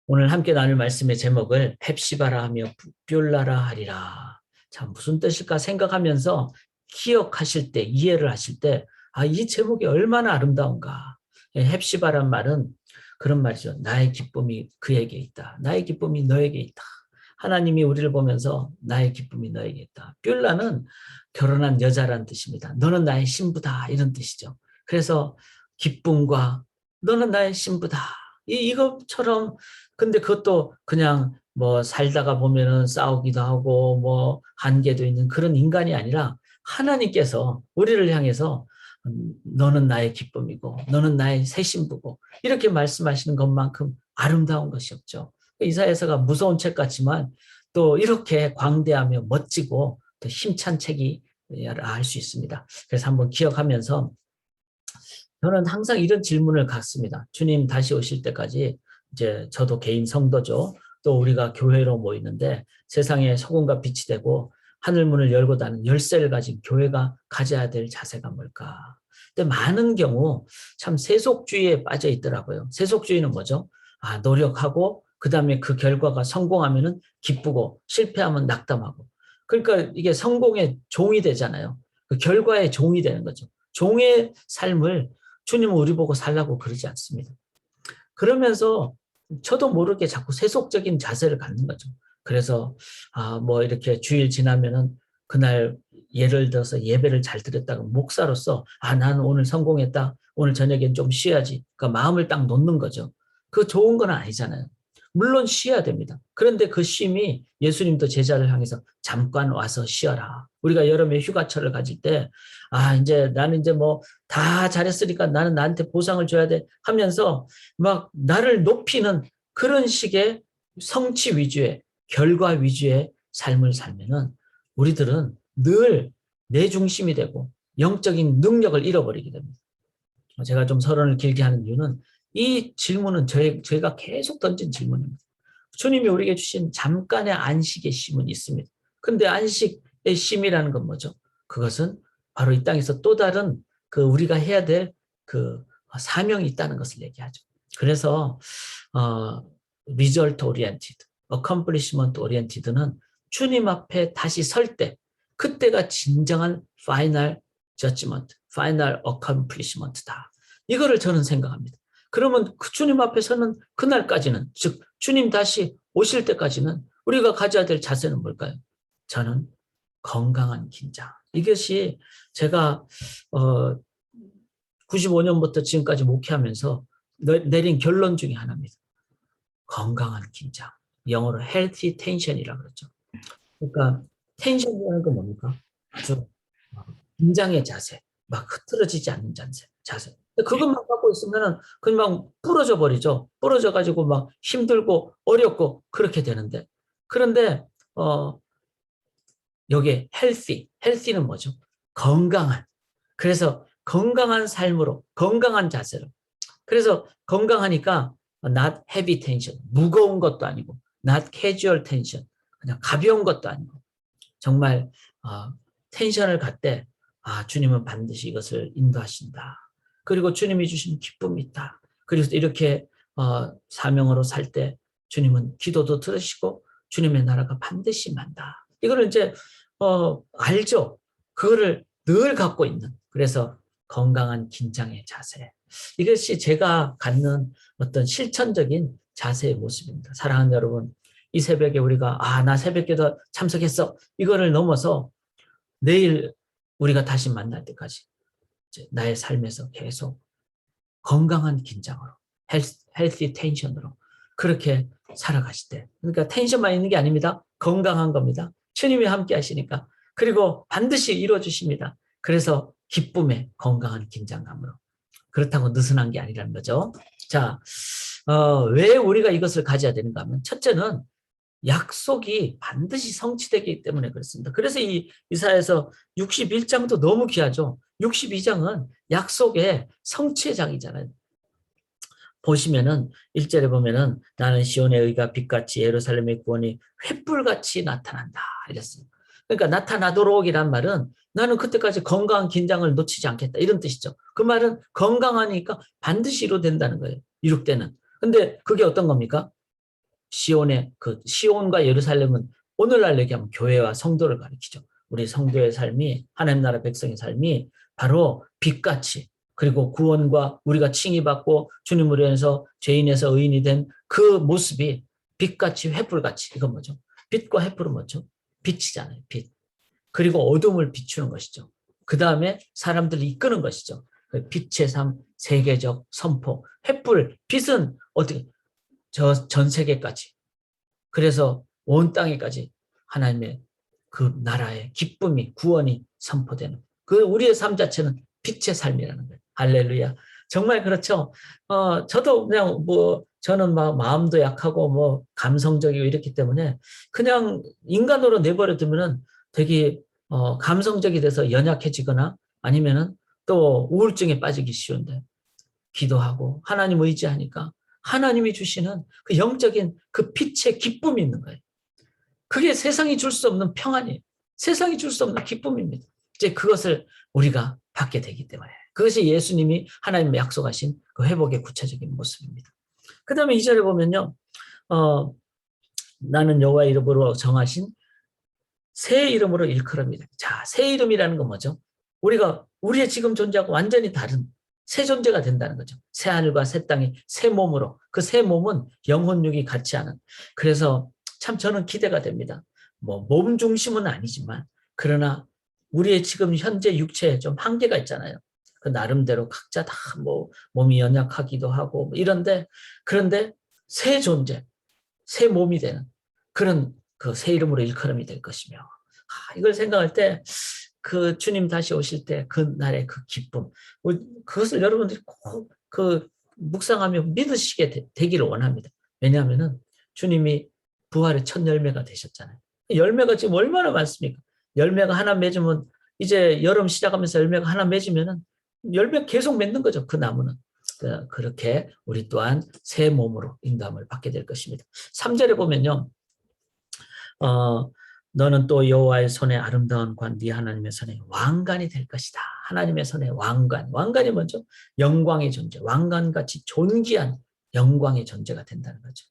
오늘 함께 나눌 말씀의 제목을 헵시바라 하며 붓비올라라 하리라. 자, 무슨 뜻일까 생각하면서 기억하실 때, 이해를 하실 때, 이 제목이 얼마나 아름다운가. 헵시바란 말은 그런 말이죠. 나의 기쁨이 그에게 있다. 나의 기쁨이 너에게 있다. 하나님이 우리를 보면서 나의 기쁨이 너에게 있다. 뷸라는 결혼한 여자란 뜻입니다. 너는 나의 신부다. 이런 뜻이죠. 그래서 기쁨과 너는 나의 신부다. 이것처럼 근데 그것도 그냥 뭐 살다가 보면은 싸우기도 하고 뭐 한계도 있는 그런 인간이 아니라 하나님께서 우리를 향해서 너는 나의 기쁨이고 너는 나의 새 신부고 이렇게 말씀하시는 것만큼 아름다운 것이 없죠. 이사야서가 무서운 책 같지만 또 이렇게 광대하며 멋지고 또 힘찬 책이 알 수 있습니다. 그래서 한번 기억하면서 저는 항상 이런 질문을 갖습니다. 주님 다시 오실 때까지 이제 저도 개인 성도죠. 또 우리가 교회로 모이는데 세상에 소금과 빛이 되고 하늘문을 열고 닫는 열쇠를 가진 교회가 가져야 될 자세가 뭘까? 근데 많은 경우 참 세속주의에 빠져 있더라고요. 세속주의는 뭐죠? 노력하고 그다음에 그 결과가 성공하면은 기쁘고 실패하면 낙담하고. 그러니까 이게 성공의 종이 되잖아요. 그 결과의 종이 되는 거죠. 종의 삶을 주님은 우리 보고 살라고 그러지 않습니다. 그러면서 저도 모르게 자꾸 세속적인 자세를 갖는 거죠. 그래서 뭐 이렇게 주일 지나면은 그날 예를 들어서 예배를 잘 드렸다가 목사로서 나는 오늘 성공했다. 오늘 저녁엔 좀 쉬어야지. 그러니까 마음을 딱 놓는 거죠. 그 좋은 건 아니잖아요. 물론 쉬어야 됩니다. 그런데 그 쉼이 예수님도 제자를 향해서 잠깐 와서 쉬어라. 우리가 여름에 휴가철을 가질 때 이제 나는 이제 뭐 다 잘했으니까 나는 나한테 보상을 줘야 돼 하면서 막 나를 높이는 그런 식의 성취 위주의 결과 위주의 삶을 살면은 우리들은 늘 내 중심이 되고 영적인 능력을 잃어버리게 됩니다. 제가 좀 서론을 길게 하는 이유는 이 질문은 저희가 계속 던진 질문입니다. 주님이 우리에게 주신 잠깐의 안식의 쉼은 있습니다. 그런데 안식의 쉼이라는 건 뭐죠? 그것은 바로 이 땅에서 또 다른 그 우리가 해야 될 그 사명이 있다는 것을 얘기하죠. 그래서 result oriented, accomplishment oriented는 주님 앞에 다시 설 때, 그때가 진정한 final judgment, final accomplishment다. 이거를 저는 생각합니다. 그러면 그 주님 앞에 서는 그날까지는, 즉 주님 다시 오실 때까지는 우리가 가져야 될 자세는 뭘까요? 저는 건강한 긴장. 이것이 제가 95년부터 지금까지 목회하면서 내린 결론 중에 하나입니다. 건강한 긴장. 영어로 healthy tension이라고 그러죠. 그러니까 텐션이라는 건 뭡니까? 아주 긴장의 자세, 막 흐트러지지 않는 자세. 그것만 갖고 있으면은 그냥 부러져 버리죠. 부러져 가지고 막 힘들고 어렵고 그렇게 되는데, 그런데 여기에 healthy는 뭐죠? 건강한. 그래서 건강한 삶으로, 건강한 자세로. 그래서 건강하니까 not heavy tension, 무거운 것도 아니고 not casual tension, 그냥 가벼운 것도 아니고 정말 텐션을 갖되 주님은 반드시 이것을 인도하신다. 그리고 주님이 주신 기쁨이 있다. 그리고 이렇게 사명으로 살 때 주님은 기도도 들으시고 주님의 나라가 반드시 임한다. 이거를 이제 알죠. 그거를 늘 갖고 있는. 그래서 건강한 긴장의 자세. 이것이 제가 갖는 어떤 실천적인 자세의 모습입니다. 사랑하는 여러분, 이 새벽에 우리가 나 새벽기도 참석했어. 이거를 넘어서 내일 우리가 다시 만날 때까지 나의 삶에서 계속 건강한 긴장으로, 헬시 텐션으로 그렇게 살아가실 때, 그러니까 텐션만 있는 게 아닙니다. 건강한 겁니다. 주님이 함께 하시니까. 그리고 반드시 이루어주십니다. 그래서 기쁨의 건강한 긴장감으로. 그렇다고 느슨한 게 아니라는 거죠. 자, 왜 우리가 이것을 가져야 되는가 하면, 첫째는 약속이 반드시 성취되기 때문에 그렇습니다. 그래서 이 이사야서 61장도 너무 귀하죠. 62장은 약속의 성취의 장이잖아요. 보시면은 1절에 보면은 나는 시온의 의가 빛같이 예루살렘의 구원이 횃불같이 나타난다 이랬어요. 그러니까 나타나도록이란 말은 나는 그때까지 건강한 긴장을 놓치지 않겠다 이런 뜻이죠. 그 말은 건강하니까 반드시 이루어진다는 거예요. 이룩되는. 근데 그게 어떤 겁니까? 시온의 그 시온과 예루살렘은 오늘날 얘기하면 교회와 성도를 가리키죠. 우리 성도의 삶이 하나님 나라 백성의 삶이 바로 빛같이 그리고 구원과 우리가 칭의받고 주님으로 인해서 죄인에서 의인이 된 그 모습이 빛같이 횃불같이 이건 뭐죠? 빛과 횃불은 뭐죠? 빛이잖아요. 빛. 그리고 어둠을 비추는 것이죠. 그 다음에 사람들을 이끄는 것이죠. 빛의 삶, 세계적 선포, 횃불, 빛은 어떻게 전 세계까지 그래서 온 땅에까지 하나님의 그 나라의 기쁨이 구원이 선포되는 그 우리의 삶 자체는 빛의 삶이라는 거예요. 할렐루야. 정말 그렇죠. 저도 그냥 뭐 저는 막 마음도 약하고 뭐 감성적이고 이렇기 때문에 그냥 인간으로 내버려 두면은 되게 감성적이 돼서 연약해지거나 아니면은 또 우울증에 빠지기 쉬운데 기도하고 하나님 의지하니까 하나님이 주시는 그 영적인 그 빛의 기쁨이 있는 거예요. 그게 세상이 줄 수 없는 평안이에요. 세상이 줄 수 없는 기쁨입니다. 이제 그것을 우리가 받게 되기 때문에 그것이 예수님이 하나님 약속하신 그 회복의 구체적인 모습입니다. 그 다음에 2절에 보면요. 나는 여호와의 이름으로 정하신 새 이름으로 일컬음이다. 자, 새 이름이라는 건 뭐죠? 우리가 우리의 지금 존재하고 완전히 다른 새 존재가 된다는 거죠. 새 하늘과 새 땅이 새 몸으로 그 새 몸은 영혼육이 같지 않은 그래서 참 저는 기대가 됩니다. 뭐 몸 중심은 아니지만 그러나 우리의 지금 현재 육체에 좀 한계가 있잖아요. 그 나름대로 각자 다 뭐 몸이 연약하기도 하고 뭐 이런데 그런데 새 존재, 새 몸이 되는 그런 그 새 이름으로 일컬음이 될 것이며 이걸 생각할 때 그 주님 다시 오실 때 그날의 그 기쁨 그것을 여러분들이 꼭 그 묵상하며 믿으시게 되기를 원합니다. 왜냐하면은 주님이 부활의 첫 열매가 되셨잖아요. 열매가 지금 얼마나 많습니까? 열매가 하나 맺으면 이제 여름 시작하면서 열매가 하나 맺으면은 열매 계속 맺는 거죠. 그 나무는. 그렇게 우리 또한 새 몸으로 인도함을 받게 될 것입니다. 3절에 보면요. 너는 또 여호와의 손에 아름다운 관, 네 하나님의 손에 왕관이 될 것이다. 하나님의 손에 왕관. 왕관이 뭐죠? 영광의 존재. 왕관같이 존귀한 영광의 존재가 된다는 거죠.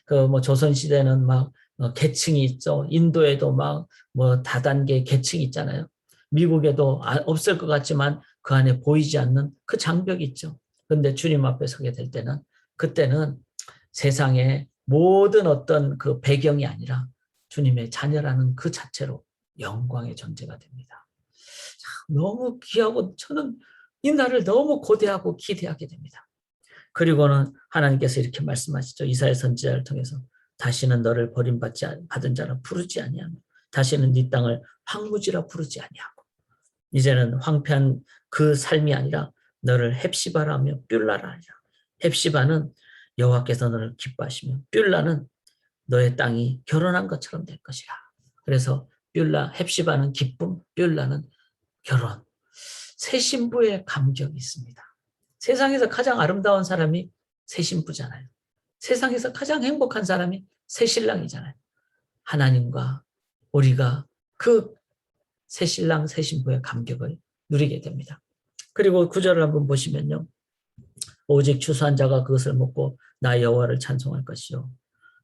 그 뭐 조선 시대는 막 계층이 있죠. 인도에도 막 뭐 다단계 계층이 있잖아요. 미국에도 없을 것 같지만 그 안에 보이지 않는 그 장벽이 있죠. 그런데 주님 앞에 서게 될 때는 그때는 세상의 모든 어떤 그 배경이 아니라 주님의 자녀라는 그 자체로 영광의 존재가 됩니다. 너무 귀하고 저는 이 날을 너무 고대하고 기대하게 됩니다. 그리고는 하나님께서 이렇게 말씀하시죠. 이사야 선지자를 통해서 다시는 너를 버림받지 받은 자라 부르지 아니하며 다시는 네 땅을 황무지라 부르지 아니하고 이제는 황폐한 그 삶이 아니라 너를 헵시바라 하며 뷸라라 하리라. 헵시바는 여호와께서 너를 기뻐하시며 뷸라는 너의 땅이 결혼한 것처럼 될 것이라. 그래서 뷸라 헵시바는 기쁨, 뷸라는 결혼. 새 신부의 감격이 있습니다. 세상에서 가장 아름다운 사람이 새 신부잖아요. 세상에서 가장 행복한 사람이 새 신랑이잖아요. 하나님과 우리가 그 새 신랑, 새 신부의 감격을 누리게 됩니다. 그리고 구절을 한번 보시면요. 오직 추수한 자가 그것을 먹고 나 여호와를 찬송할 것이요.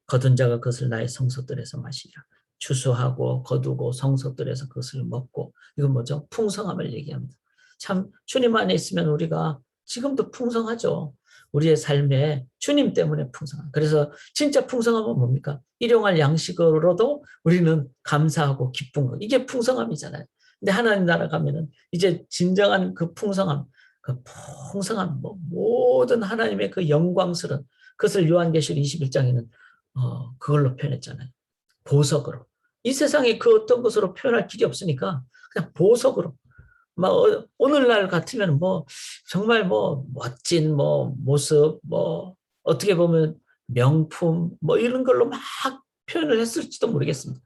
거둔 자가 그것을 나의 성소들에서 마시리라. 추수하고 거두고 성소들에서 그것을 먹고 이건 뭐죠? 풍성함을 얘기합니다. 참 주님 안에 있으면 우리가 지금도 풍성하죠. 우리의 삶에 주님 때문에 풍성함. 그래서 진짜 풍성함은 뭡니까? 일용할 양식으로도 우리는 감사하고 기쁜 거. 이게 풍성함이잖아요. 근데 하나님 나라 가면은 이제 진정한 그 풍성함, 뭐 모든 하나님의 그 영광스러운 그것을 요한계시록 21장에는 그걸로 표현했잖아요. 보석으로. 이 세상에 그 어떤 것으로 표현할 길이 없으니까 그냥 보석으로. 막 오늘날 같으면 뭐 정말 뭐 멋진 뭐 모습 뭐 어떻게 보면 명품 뭐 이런 걸로 막 표현을 했을지도 모르겠습니다.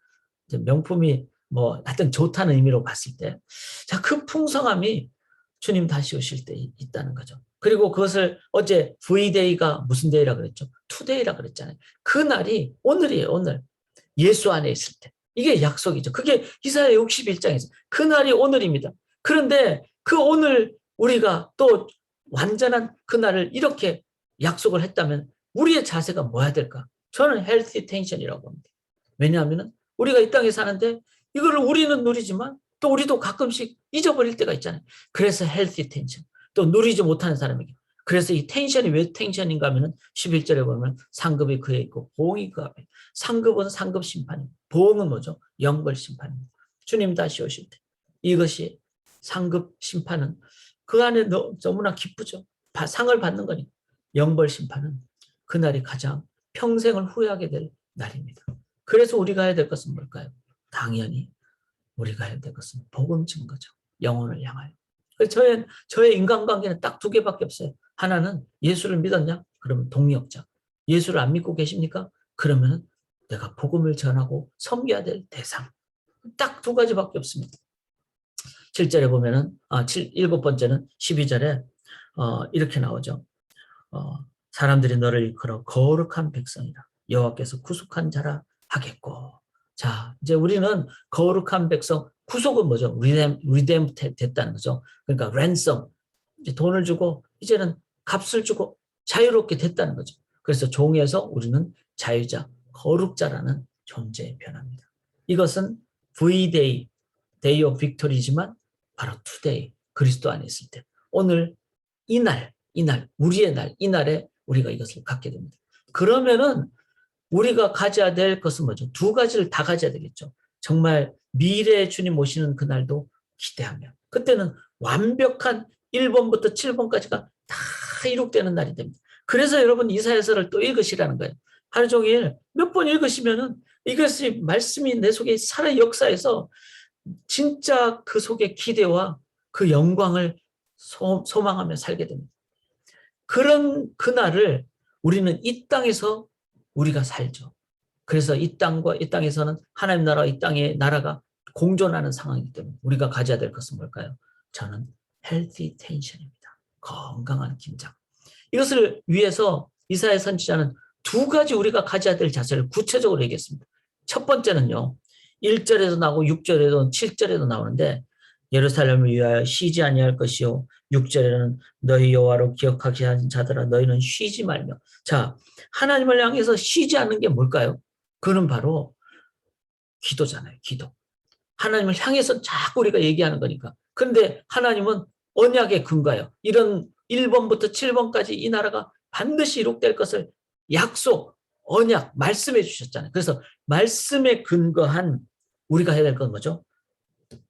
명품이 뭐 하여튼 좋다는 의미로 봤을 때, 자, 그 풍성함이 주님 다시 오실 때 있다는 거죠. 그리고 그것을 어제 V-Day가 무슨 데이라 그랬죠? 투데이라 그랬잖아요. 그 날이 오늘이에요, 오늘. 예수 안에 있을 때. 이게 약속이죠. 그게 이사야 61장에서 그 날이 오늘입니다. 그런데 그 오늘 우리가 또 완전한 그 날을 이렇게 약속을 했다면 우리의 자세가 뭐야 될까? 저는 헬시 텐션이라고 합니다. 왜냐하면 우리가 이 땅에 사는데 이거를 우리는 누리지만 또 우리도 가끔씩 잊어버릴 때가 있잖아요. 그래서 헬시 텐션. 또 누리지 못하는 사람에게. 그래서 이 텐션이 왜 텐션인가 하면 11절에 보면 상급이 그에 있고 보응이 그 앞에. 상급은 상급 심판입니다. 보응은 뭐죠? 영벌 심판입니다. 주님 다시 오실 때 이것이 상급 심판은 그 안에 너무나 기쁘죠. 상을 받는 거니까. 영벌 심판은 그날이 가장 평생을 후회하게 될 날입니다. 그래서 우리가 해야 될 것은 뭘까요? 당연히 우리가 해야 될 것은 복음 증거죠. 영혼을 향하여. 저의 인간관계는 딱 두 개밖에 없어요. 하나는 예수를 믿었냐? 그러면 동력자. 예수를 안 믿고 계십니까? 그러면 내가 복음을 전하고 섬겨야 될 대상. 딱 두 가지밖에 없습니다. 7절에 보면은, 일곱 번째는 12절에, 이렇게 나오죠. 사람들이 너를 일컬어 거룩한 백성이라. 여호와께서 구속한 자라 하겠고. 자, 이제 우리는 거룩한 백성, 구속은 뭐죠? 리뎀 됐다는 거죠. 그러니까 랜섬, 이제 돈을 주고 이제는 값을 주고 자유롭게 됐다는 거죠. 그래서 종에서 우리는 자유자, 거룩자라는 존재에 변합니다. 이것은 V-Day, Day of Victory지만 바로 Today, 그리스도 안에 있을 때, 오늘 이날, 우리의 날, 이날에 우리가 이것을 갖게 됩니다. 그러면은 우리가 가져야 될 것은 뭐죠? 두 가지를 다 가져야 되겠죠. 정말 미래의 주님 오시는 그날도 기대하며 그때는 완벽한 1번부터 7번까지가 다 이룩되는 날이 됩니다. 그래서 여러분 이사야서를 또 읽으시라는 거예요. 하루 종일 몇 번 읽으시면은 이것이 말씀이 내 속에 살아 역사해서 진짜 그 속에 기대와 그 영광을 소망하며 살게 됩니다. 그런 그날을 우리는 이 땅에서 우리가 살죠. 그래서 이 땅에서는 하나님 나라와 이 땅의 나라가 공존하는 상황이기 때문에 우리가 가져야 될 것은 뭘까요? 저는 healthy tension입니다. 건강한 긴장. 이것을 위해서 이사야 선지자는 두 가지 우리가 가져야 될 자세를 구체적으로 얘기했습니다. 첫 번째는요. 1절에도 나오고 6절에도 7절에도 나오는데 예루살렘을 위하여 쉬지 아니할 것이요 6절에는 너희 여호와로 기억하게 한 자들아 너희는 쉬지 말며. 자, 하나님을 향해서 쉬지 않는 게 뭘까요? 그는 바로 기도잖아요. 기도. 하나님을 향해서 자꾸 우리가 얘기하는 거니까. 그런데 하나님은 언약의 근거예요. 이런 1번부터 7번까지 이 나라가 반드시 이룩될 것을 약속, 언약, 말씀해 주셨잖아요. 그래서 말씀에 근거한 우리가 해야 될 건 뭐죠?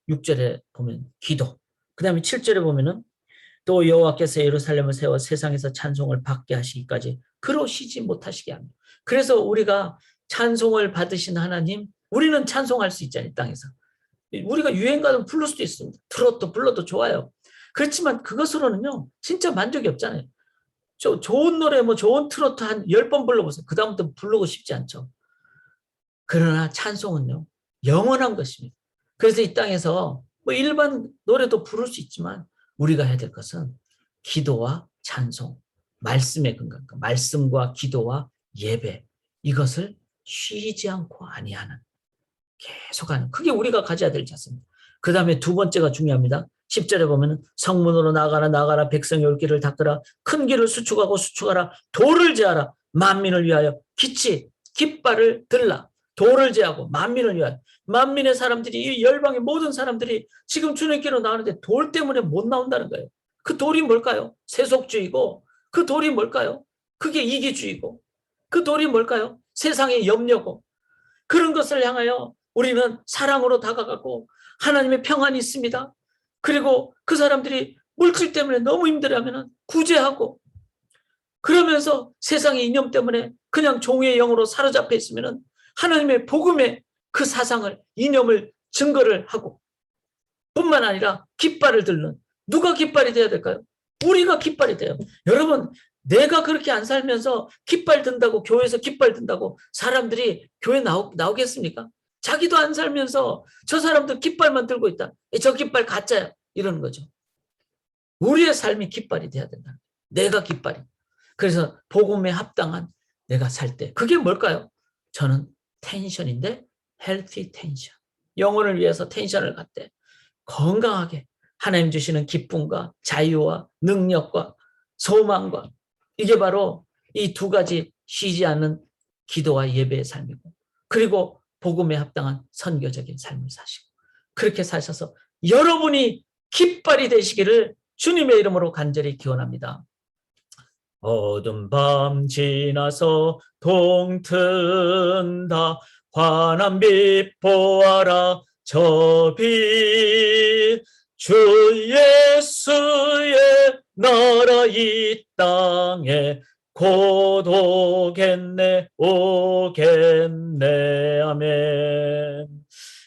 6절에 보면 기도. 그 다음에 7절에 보면은 또 여호와께서 예루살렘을 세워 세상에서 찬송을 받게 하시기까지 그로 쉬지 못하시게 합니다. 그래서 우리가 찬송을 받으신 하나님, 우리는 찬송할 수 있잖아요. 이 땅에서. 우리가 유행가도 부를 수도 있습니다. 트로트 불러도 좋아요. 그렇지만 그것으로는요, 진짜 만족이 없잖아요. 좋은 노래, 좋은 트로트 한 10번 불러보세요. 그 다음부터 부르고 싶지 않죠. 그러나 찬송은요, 영원한 것입니다. 그래서 이 땅에서 일반 노래도 부를 수 있지만 우리가 해야 될 것은 기도와 찬송, 말씀의 근간, 말씀과 기도와 예배, 이것을 쉬지 않고 아니하는, 계속하는, 그게 우리가 가져야 될 자세입니다. 그 다음에 두 번째가 중요합니다. 10절에 보면 성문으로 나가라 백성이 올 길을 닦으라 큰 길을 수축하라 돌을 제하라 만민을 위하여 깃발을 들라. 돌을 제하고 만민을 위하여. 만민의 사람들이, 이 열방의 모든 사람들이 지금 주님께로 나오는데 돌 때문에 못 나온다는 거예요. 그 돌이 뭘까요? 세속주의고, 그 돌이 뭘까요? 그게 이기주의고, 그 돌이 뭘까요? 세상의 염려고. 그런 것을 향하여 우리는 사랑으로 다가가고 하나님의 평안이 있습니다. 그리고 그 사람들이 물질 때문에 너무 힘들어하면 구제하고, 그러면서 세상의 이념 때문에 그냥 종의 영으로 사로잡혀 있으면 하나님의 복음의 그 사상을, 이념을 증거를 하고, 뿐만 아니라 깃발을 들는, 누가 깃발이 돼야 될까요? 우리가 깃발이 돼요. 여러분, 내가 그렇게 안 살면서 깃발 든다고, 교회에서 깃발 든다고 사람들이 교회 나오겠습니까? 자기도 안 살면서 저 사람들 깃발만 들고 있다. 저 깃발 가짜야. 이러는 거죠. 우리의 삶이 깃발이 돼야 된다. 내가 깃발이. 그래서 복음에 합당한 내가 살 때. 그게 뭘까요? 저는 텐션인데 healthy tension. 영혼을 위해서 텐션을 갖되 건강하게 하나님 주시는 기쁨과 자유와 능력과 소망과, 이게 바로 이 두 가지 쉬지 않는 기도와 예배의 삶이고, 그리고 복음에 합당한 선교적인 삶을 사시고, 그렇게 사셔서 여러분이 깃발이 되시기를 주님의 이름으로 간절히 기원합니다. 어둠 밤 지나서 동튼다. 환한 빛 보아라 저 빛. 주 예수의 나라 이 땅에 곧 오겠네 오겠네. 아멘.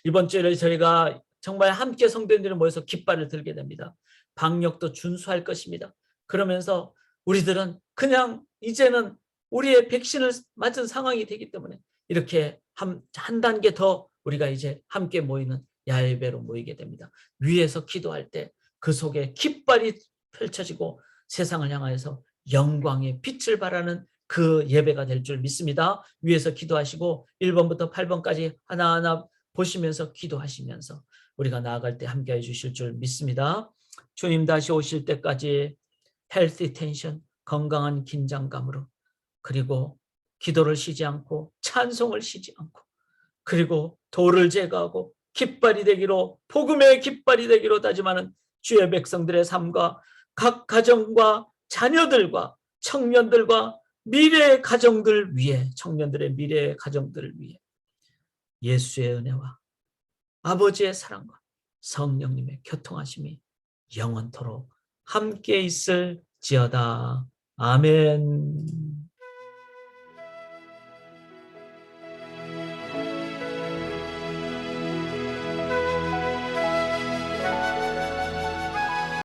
이번 주에 저희가 정말 함께 성도님들이 모여서 깃발을 들게 됩니다. 방역도 준수할 것입니다. 그러면서 우리들은 그냥 이제는 우리의 백신을 맞은 상황이 되기 때문에 이렇게 한 단계 더 우리가 이제 함께 모이는 야외배로 모이게 됩니다. 위에서 기도할 때 그 속에 깃발이 펼쳐지고 세상을 향하여서 영광의 빛을 발하는 그 예배가 될 줄 믿습니다. 위에서 기도하시고 1번부터 8번까지 하나하나 보시면서 기도하시면서 우리가 나아갈 때 함께해 주실 줄 믿습니다. 주님 다시 오실 때까지 헬시 텐션, 건강한 긴장감으로, 그리고 기도를 쉬지 않고 찬송을 쉬지 않고, 그리고 돌을 제거하고 깃발이 되기로, 복음의 깃발이 되기로 다짐하는 주의 백성들의 삶과 각 가정과 자녀들과 청년들과 미래의 가정들 위해, 청년들의 미래의 가정들을 위해 예수의 은혜와 아버지의 사랑과 성령님의 교통하심이 영원토록 함께 있을지어다. 아멘.